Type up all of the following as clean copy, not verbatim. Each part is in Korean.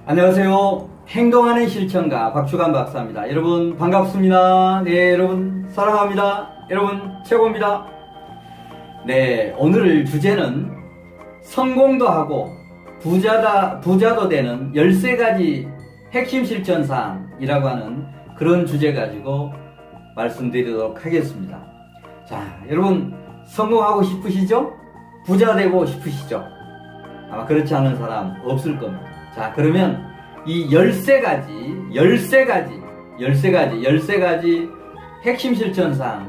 안녕하세요. 행동하는 실천가 박주간 박사입니다. 여러분 반갑습니다. 네, 여러분 사랑합니다. 여러분 최고입니다. 네, 오늘 주제는 성공도 하고 부자도 되는 13가지 핵심 실천사항이라고 하는 그런 주제 가지고 말씀드리도록 하겠습니다. 자, 여러분 성공하고 싶으시죠? 부자 되고 싶으시죠? 아마 그렇지 않은 사람 없을 겁니다. 자, 그러면 이 13가지 핵심 실천사항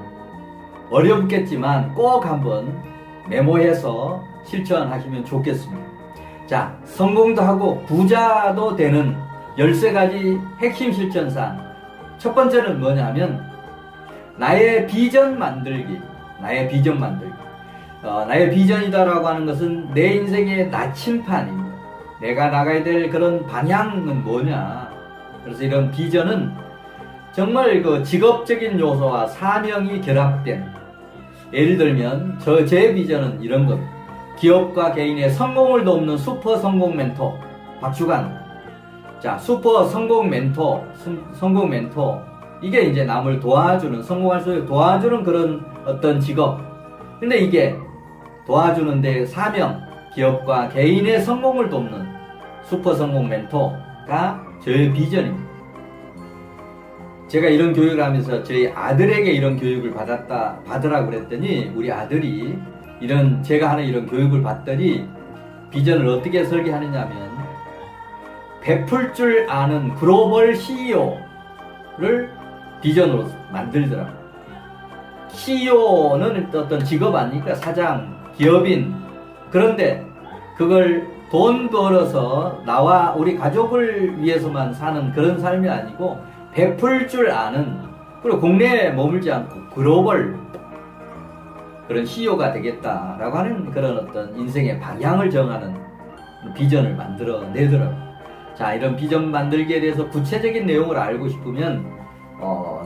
어렵겠지만 꼭 한번 메모해서 실천하시면 좋겠습니다. 자, 성공도 하고 부자도 되는 13가지 핵심 실천사항. 첫 번째는 뭐냐면 나의 비전 만들기. 나의 비전이다라고 하는 것은 내 인생의 나침판입니다. 내가 나가야 될 그런 방향은 뭐냐. 그래서 이런 비전은 정말 그 직업적인 요소와 사명이 결합된, 예를 들면 제 비전은 이런 것. 기업과 개인의 성공을 돕는 슈퍼 성공 멘토 박주간. 자, 슈퍼 성공 멘토 이게 이제 남을 도와주는, 성공할 수 있게 도와주는 그런 어떤 직업. 근데 이게 도와주는데 사명, 기업과 개인의 성공을 돕는 슈퍼 성공 멘토가 저의 비전입니다. 제가 이런 교육을 하면서 저희 아들에게 이런 교육을 받으라고 그랬더니 우리 아들이 제가 하는 이런 교육을 받더니 비전을 어떻게 설계하느냐면 베풀 줄 아는 글로벌 CEO를 비전으로 만들더라고요. CEO는 어떤 직업 아닙니까? 사장, 기업인. 그런데 그걸 돈 벌어서 나와 우리 가족을 위해서만 사는 그런 삶이 아니고 베풀 줄 아는, 그리고 국내에 머물지 않고 글로벌 그런 CEO가 되겠다라고 하는 그런 어떤 인생의 방향을 정하는 비전을 만들어내더라고요. 자, 이런 비전 만들기에 대해서 구체적인 내용을 알고 싶으면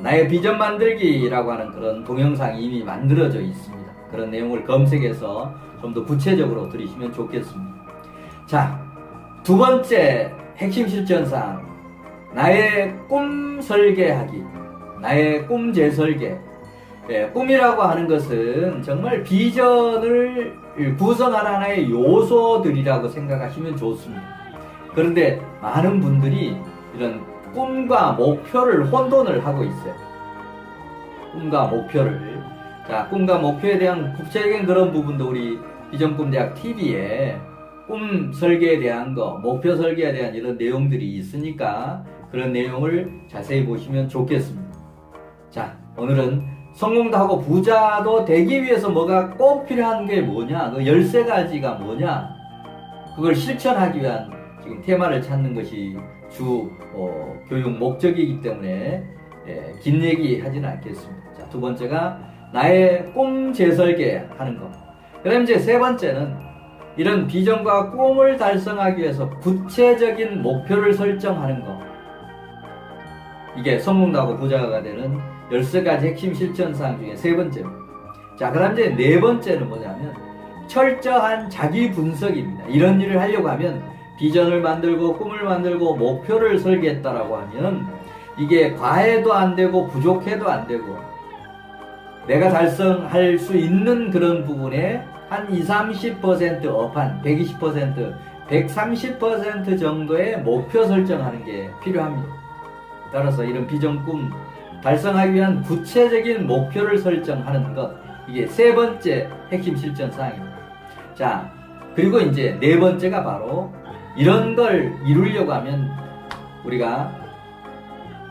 나의 비전 만들기라고 하는 그런 동영상이 이미 만들어져 있습니다. 그런 내용을 검색해서 좀 더 구체적으로 들으시면 좋겠습니다. 자, 두 번째 핵심 실천사항, 나의 꿈 설계하기, 나의 꿈 재설계. 꿈이라고 하는 것은 정말 비전을 구성하는 하나의 요소들이라고 생각하시면 좋습니다. 그런데 많은 분들이 이런 꿈과 목표를 혼돈을 하고 있어요. 꿈과 목표를. 자, 꿈과 목표에 대한 구체적인 그런 부분도 우리 비전꿈대학 TV에 꿈 설계에 대한 거, 목표 설계에 대한 이런 내용들이 있으니까 그런 내용을 자세히 보시면 좋겠습니다. 자, 오늘은 성공도 하고 부자도 되기 위해서 뭐가 꼭 필요한 게 뭐냐, 그 13가지가 뭐냐, 그걸 실천하기 위한 지금 테마를 찾는 것이 주 교육 목적이기 때문에 긴 얘기 하지는 않겠습니다. 자, 두 번째가 나의 꿈 재설계 하는 것. 그 다음에 이제 세 번째는 이런 비전과 꿈을 달성하기 위해서 구체적인 목표를 설정하는 것. 이게 성공도 하고 부자가 되는 13가지 핵심 실천사항 중에 세 번째입니다. 자, 그 다음 이제 네 번째는 뭐냐면 철저한 자기 분석입니다. 이런 일을 하려고 하면 비전을 만들고 꿈을 만들고 목표를 설계했다라고 하면 이게 과해도 안 되고 부족해도 안 되고 내가 달성할 수 있는 그런 부분에 한 20-30% 업한 120%, 130% 정도의 목표 설정하는 게 필요합니다. 따라서 이런 비전 꿈 달성하기 위한 구체적인 목표를 설정하는 것, 이게 세 번째 핵심 실천 사항입니다. 자, 그리고 이제 네 번째가 바로 이런 걸 이루려고 하면 우리가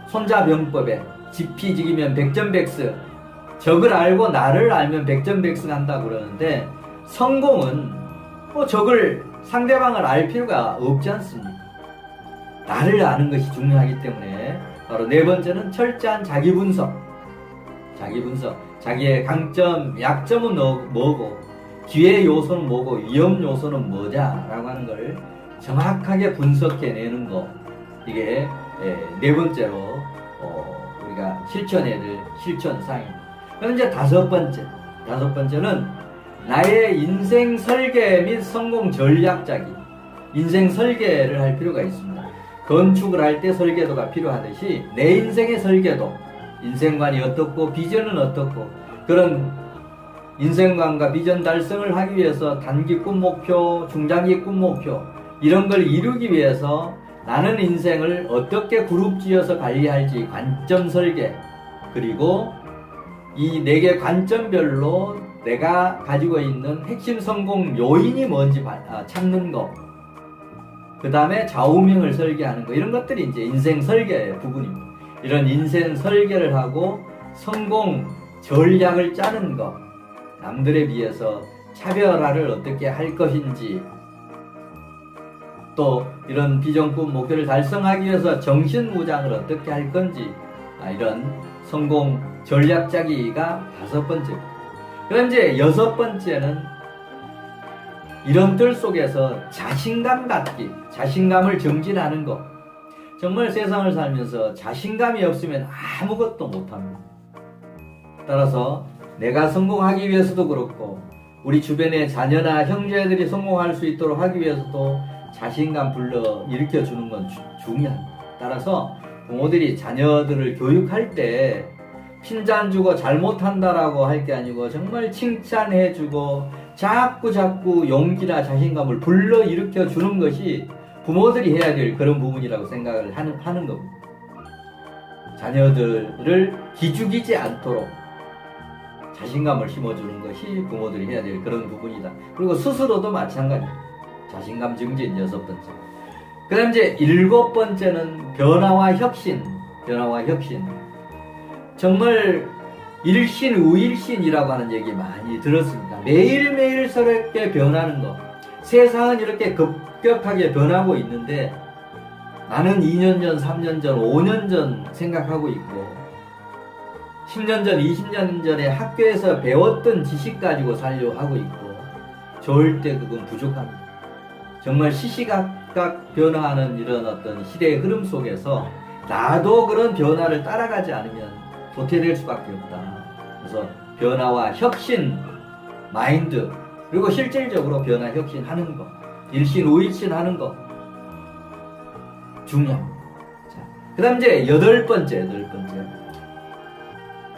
손자병법에 지피지기면 백전백승, 적을 알고 나를 알면 백전백승 한다고 그러는데 성공은 상대방을 알 필요가 없지 않습니까? 나를 아는 것이 중요하기 때문에 바로 네 번째는 철저한 자기 분석. 자기의 강점, 약점은 뭐고, 기회 요소는 뭐고, 위험 요소는 뭐냐라고 하는 걸 정확하게 분석해내는 거. 이게 네 번째로 우리가 실천해야 될 실천사항입니다. 그럼 이제 다섯 번째는 나의 인생 설계 및 성공 전략 짜기. 인생 설계를 할 필요가 있습니다. 건축을 할 때 설계도가 필요하듯이 내 인생의 설계도, 인생관이 어떻고 비전은 어떻고, 그런 인생관과 비전 달성을 하기 위해서 단기 꿈 목표, 중장기 꿈 목표, 이런 걸 이루기 위해서 나는 인생을 어떻게 그룹지어서 관리할지 관점 설계, 그리고 이 4개 관점별로 내가 가지고 있는 핵심 성공 요인이 뭔지 찾는 거, 그 다음에 좌우명을 설계하는 거, 이런 것들이 이제 인생 설계의 부분입니다. 이런 인생 설계를 하고 성공 전략을 짜는 거, 남들에 비해서 차별화를 어떻게 할 것인지, 또 이런 비전 꿈 목표를 달성하기 위해서 정신무장을 어떻게 할 건지, 이런 성공 전략 짜기가 5번째. 그럼 이제 6번째는 이런 뜰 속에서 자신감 갖기, 자신감을 정진하는 것. 정말 세상을 살면서 자신감이 없으면 아무것도 못합니다. 따라서 내가 성공하기 위해서도 그렇고, 우리 주변의 자녀나 형제들이 성공할 수 있도록 하기 위해서도 자신감 불러 일으켜 주는 건 중요합니다. 따라서 부모들이 자녀들을 교육할 때 핀잔 주고 잘못한다라고 할 게 아니고 정말 칭찬해 주고 자꾸 용기나 자신감을 불러 일으켜 주는 것이 부모들이 해야 될 그런 부분이라고 생각을 하는 겁니다. 자녀들을 기죽이지 않도록 자신감을 심어주는 것이 부모들이 해야 될 그런 부분이다. 그리고 스스로도 마찬가지입니다. 자신감 증진 6번째. 그 다음 이제 7번째는 변화와 혁신. 정말 일신우일신이라고 하는 얘기 많이 들었습니다. 매일매일 새롭게 변하는 것. 세상은 이렇게 급격하게 변하고 있는데 나는 2년 전, 3년 전, 5년 전 생각하고 있고 10년 전, 20년 전에 학교에서 배웠던 지식 가지고 살려고 하고 있고 절대 그건 부족합니다. 정말 시시각각 변화하는 이런 어떤 시대의 흐름 속에서 나도 그런 변화를 따라가지 않으면 도태될 수밖에 없다. 그래서 변화와 혁신 마인드, 그리고 실질적으로 변화 혁신하는 것, 일신우일신 하는 것 중요합니다. 그 다음 이제 8번째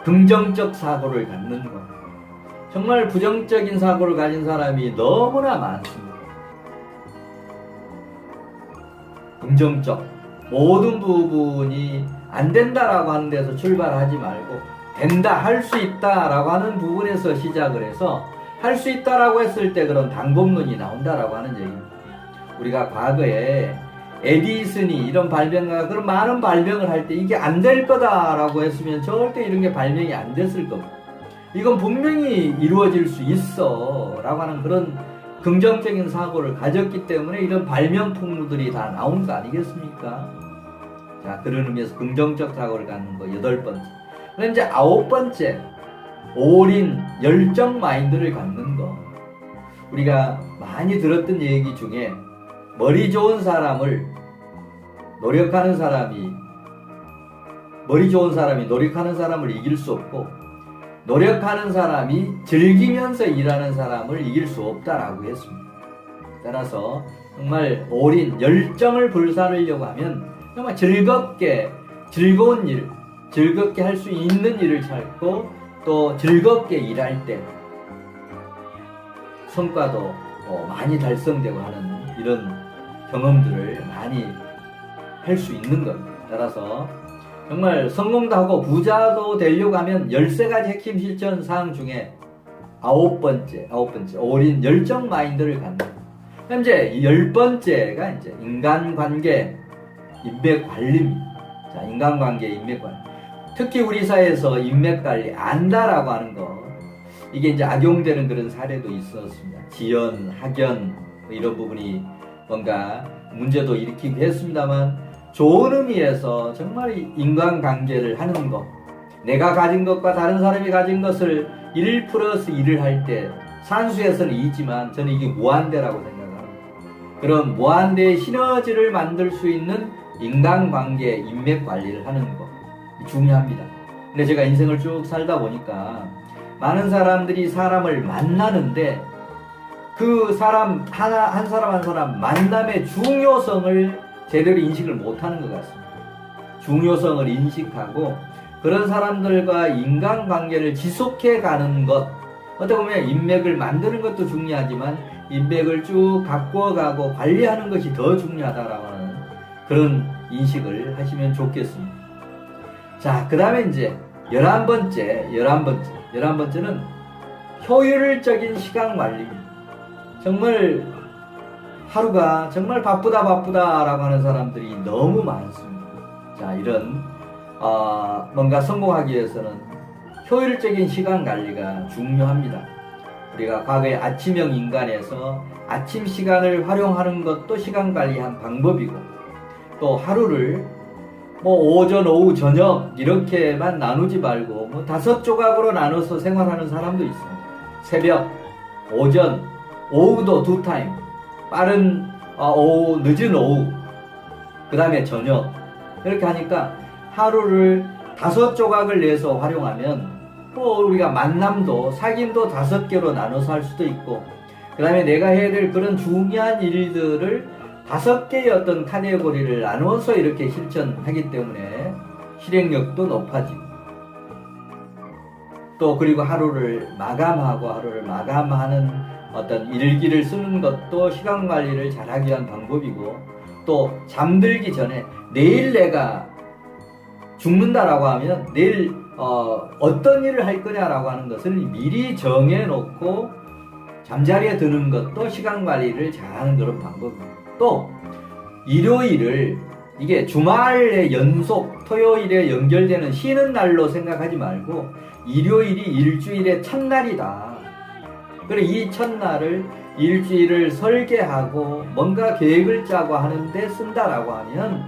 긍정적 사고를 갖는 것. 정말 부정적인 사고를 가진 사람이 너무나 많습니다. 긍정적, 모든 부분이 안 된다라고 하는 데서 출발하지 말고 된다, 할 수 있다라고 하는 부분에서 시작을 해서 할 수 있다라고 했을 때 그런 방법론이 나온다라고 하는 얘기입니다. 우리가 과거에 에디슨이 이런 발명가가 그런 많은 발명을 할 때 이게 안 될 거다라고 했으면 절대 이런 게 발명이 안 됐을 겁니다. 이건 분명히 이루어질 수 있어 라고 하는 그런 긍정적인 사고를 가졌기 때문에 이런 발명 풍류들이 다 나온 거 아니겠습니까? 자, 그런 의미에서 긍정적 사고를 갖는 거 8번째. 그럼 이제 9번째, 올인 열정 마인드를 갖는 거. 우리가 많이 들었던 얘기 중에 머리 좋은 사람을 노력하는 사람이 노력하는 사람을 이길 수 없고 노력하는 사람이 즐기면서 일하는 사람을 이길 수 없다라고 했습니다. 따라서 정말 올인 열정을 불사르려고 하면 정말 즐거운 일, 즐겁게 할 수 있는 일을 찾고 또 즐겁게 일할 때 성과도 많이 달성되고 하는 이런 경험들을 많이 할 수 있는 겁니다. 따라서 정말 성공도 하고 부자도 되려고 하면 13가지 핵심 실천 사항 중에 9번째 올인 열정 마인드를 갖는 겁니다. 그럼 이제 10번째가 이제 인간관계 인맥 관리입니다. 자, 인간관계 인맥 관리. 특히 우리 사회에서 인맥 관리 안다라고 하는 거, 이게 이제 악용되는 그런 사례도 있었습니다. 지연, 학연 이런 부분이 뭔가 문제도 일으키고 했습니다만 좋은 의미에서 정말 인간관계를 하는 것, 내가 가진 것과 다른 사람이 가진 것을 1+1을 할 때 산수에서는 2지만 저는 이게 무한대라고 생각합니다. 그런 무한대의 시너지를 만들 수 있는 인간관계 인맥 관리를 하는 것 중요합니다. 근데 제가 인생을 쭉 살다 보니까 많은 사람들이 사람을 만나는데 그 사람 한 사람 만남의 중요성을 제대로 인식을 못하는 것 같습니다. 중요성을 인식하고 그런 사람들과 인간관계를 지속해 가는 것, 어떻게 보면 인맥을 만드는 것도 중요하지만 인맥을 쭉 가꾸어가고 관리하는 것이 더 중요하다라고 하는 그런 인식을 하시면 좋겠습니다. 자, 그 다음에 이제 11번째는 효율적인 시간 관리입니다. 정말 하루가 정말 바쁘다라고 하는 사람들이 너무 많습니다. 자, 이런 뭔가 성공하기 위해서는 효율적인 시간 관리가 중요합니다. 우리가 과거에 아침형 인간에서 아침 시간을 활용하는 것도 시간 관리 한 방법이고, 또 하루를 오전, 오후, 저녁 이렇게만 나누지 말고 5조각으로 나눠서 생활하는 사람도 있습니다. 새벽, 오전, 오후도 2타임, 빠른 오후, 늦은 오후, 그 다음에 저녁, 이렇게 하니까 하루를 5조각을 내서 활용하면 우리가 만남도 사귐도 5개로 나눠서 할 수도 있고, 그 다음에 내가 해야 될 그런 중요한 일들을 5개의 어떤 카테고리를 나눠서 이렇게 실천하기 때문에 실행력도 높아지고, 또 그리고 하루를 마감하는 어떤 일기를 쓰는 것도 시간 관리를 잘하기 위한 방법이고, 또 잠들기 전에 내일 내가 죽는다라고 하면 내일 어떤 일을 할 거냐라고 하는 것을 미리 정해놓고 잠자리에 드는 것도 시간 관리를 잘하는 그런 방법입니다. 또 일요일을 이게 주말의 연속, 토요일에 연결되는 쉬는 날로 생각하지 말고 일요일이 일주일의 첫날이다. 그래, 이 첫날을 일주일을 설계하고 뭔가 계획을 짜고 하는데 쓴다라고 하면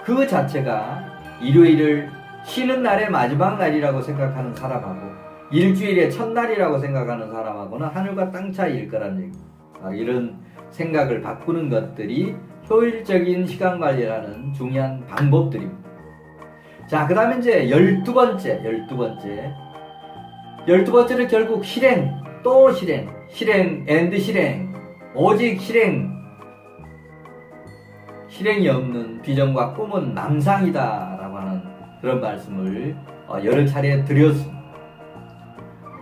그 자체가 일요일을 쉬는 날의 마지막 날이라고 생각하는 사람하고 일주일의 첫날이라고 생각하는 사람하고는 하늘과 땅 차이일 거란 얘기입니다. 이런 생각을 바꾸는 것들이 효율적인 시간 관리라는 중요한 방법들입니다. 자, 그 다음에 이제 12번째는 결국 실행, 또 실행, 오직 실행이 없는 비전과 꿈은 망상이다 라고 하는 그런 말씀을 여러 차례 드렸습니다.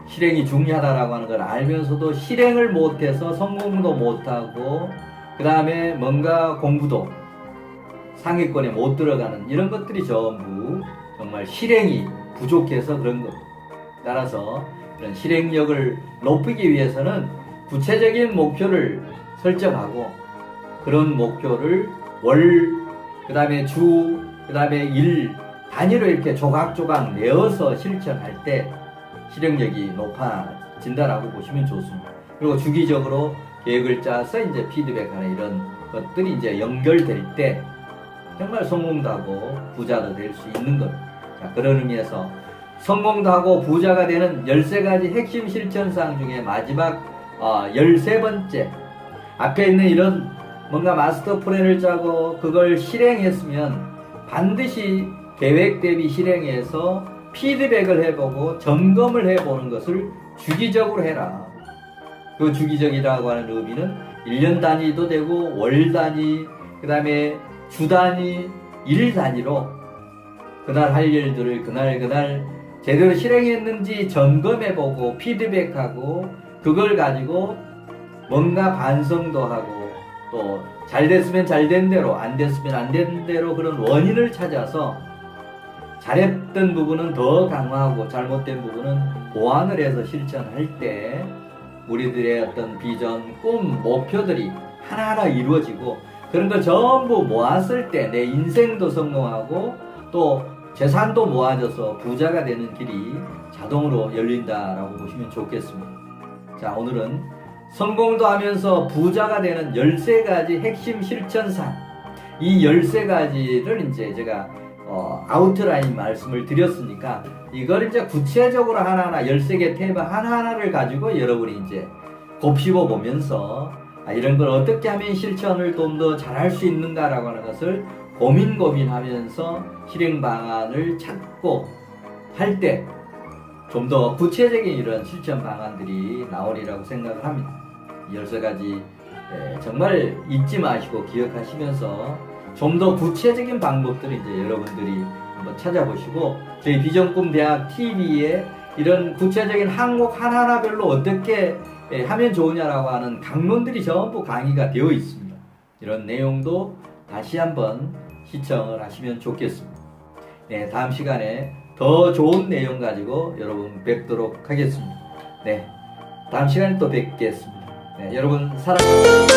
실행이 중요하다라고 하는 걸 알면서도 실행을 못해서 성공도 못하고, 그 다음에 뭔가 공부도 상위권에 못 들어가는 이런 것들이 전부 정말 실행이 부족해서 그런 겁니다. 따라서 이런 실행력을 높이기 위해서는 구체적인 목표를 설정하고 그런 목표를 월, 그 다음에 주, 그 다음에 일 단위로 이렇게 조각조각 내어서 실천할 때 실행력이 높아진다라고 보시면 좋습니다. 그리고 주기적으로 계획을 짜서 이제 피드백하는 이런 것들이 이제 연결될 때 정말 성공도 하고 부자도 될 수 있는 겁니다. 자, 그런 의미에서 성공도 하고 부자가 되는 13가지 핵심 실천사항 중에 마지막 13번째, 앞에 있는 이런 뭔가 마스터 플랜을 짜고 그걸 실행했으면 반드시 계획 대비 실행해서 피드백을 해보고 점검을 해보는 것을 주기적으로 해라. 그 주기적이라고 하는 의미는 1년 단위도 되고 월 단위, 그 다음에 주 단위, 일 단위로 그날 할 일들을 그날 제대로 실행했는지 점검해보고 피드백하고 그걸 가지고 뭔가 반성도 하고 또 잘 됐으면 잘 된 대로, 안 됐으면 안 된 대로 그런 원인을 찾아서 잘했던 부분은 더 강화하고 잘못된 부분은 보완을 해서 실천할 때 우리들의 어떤 비전, 꿈, 목표들이 하나하나 이루어지고 그런 걸 전부 모았을 때 내 인생도 성공하고 또 재산도 모아져서 부자가 되는 길이 자동으로 열린다라고 보시면 좋겠습니다. 자, 오늘은 성공도 하면서 부자가 되는 13가지 핵심 실천사항, 이 13가지를 이제 제가 아웃라인 말씀을 드렸으니까 이걸 이제 구체적으로 하나하나 13개 테마 하나하나를 가지고 여러분이 이제 곱씹어 보면서 이런 걸 어떻게 하면 실천을 좀 더 잘할 수 있는가라고 하는 것을 고민하면서 실행 방안을 찾고 할 때 좀 더 구체적인 이런 실천 방안들이 나오리라고 생각을 합니다. 13가지 정말 잊지 마시고 기억하시면서 좀 더 구체적인 방법들을 이제 여러분들이 한번 찾아보시고 저희 비전꿈대학 TV에 이런 구체적인 항목 하나하나별로 어떻게 하면 좋으냐라고 하는 강론들이 전부 강의가 되어 있습니다. 이런 내용도 다시 한번 시청을 하시면 좋겠습니다. 네, 다음 시간에 더 좋은 내용 가지고 여러분 뵙도록 하겠습니다. 네, 다음 시간에 또 뵙겠습니다. 네, 여러분 사랑합니다.